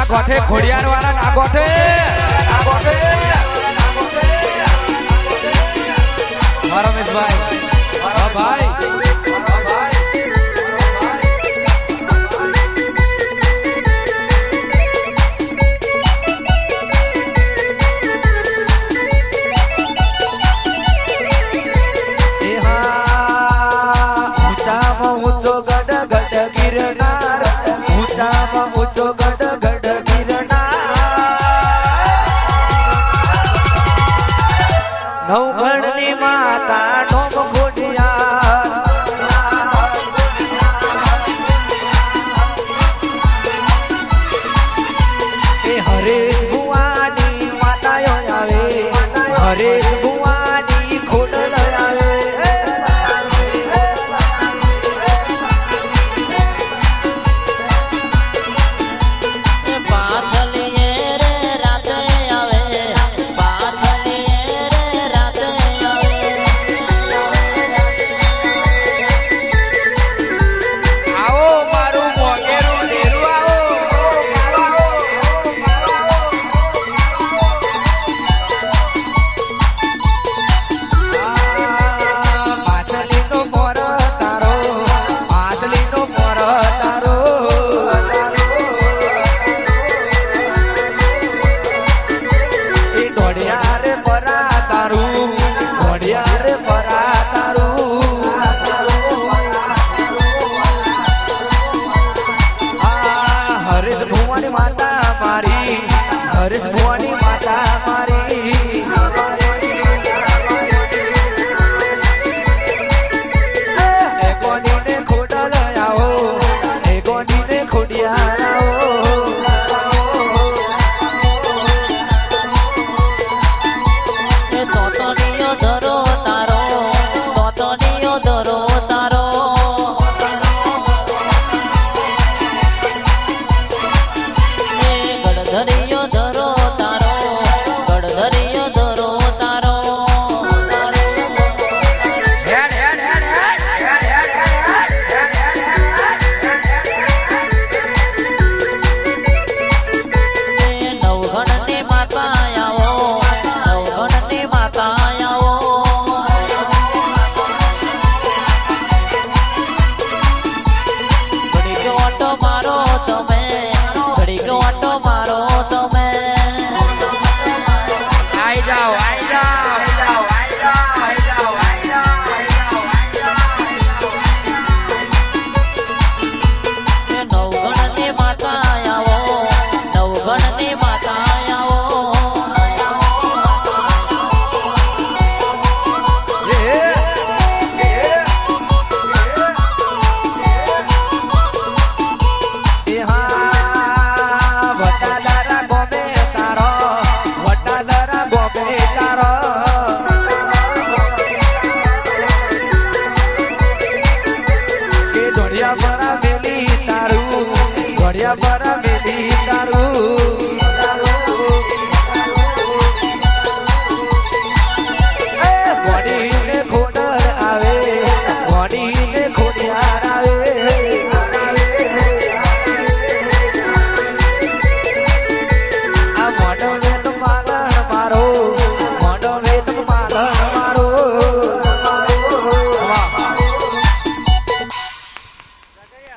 ના ગોઠે ખોડિયાર વાળા ના ગોઠે રમેશભાઈ ભાઈ નવગણની માતા ઢોમ ખોડિયાર એ હરેશ ભુવાની માતા આવે હરેશ ભુવાની ખોડલ આવે હરેશ ભુવાની માતા મારી એ ગોડીને ખોડલ આવો એ ગોડીને ખોડિયાર આવો એ તોતણીયો ધરો તારો તોતણીયો ધરો તારો ગડધરિયો ધરો તારો ગડધરિયો ધરો તારો નવગણની માતા આવો નવગણની માતા આવો ઘડીક ઓટો મારો તમે ઘડીક ઓટો મારો તમે આઈ જાઓ આઈ જાઓ આઈ જાઓ આઈ જાઓ આઈ જાઓ આઈ જાઓ નવગણની માતા આવો નવગણની માતા આવો વટાદરા ગોમે તારો વટાદરા ગોમે તારો કે ધોડિયા પરા મેલી તારું ધોડિયા પરા મેલી તારું ગોડીને ખોડર આવે ગોડીને ખોડિયાર આવે મોડો વેદ માલણ મારો મોડો વેદ માલણ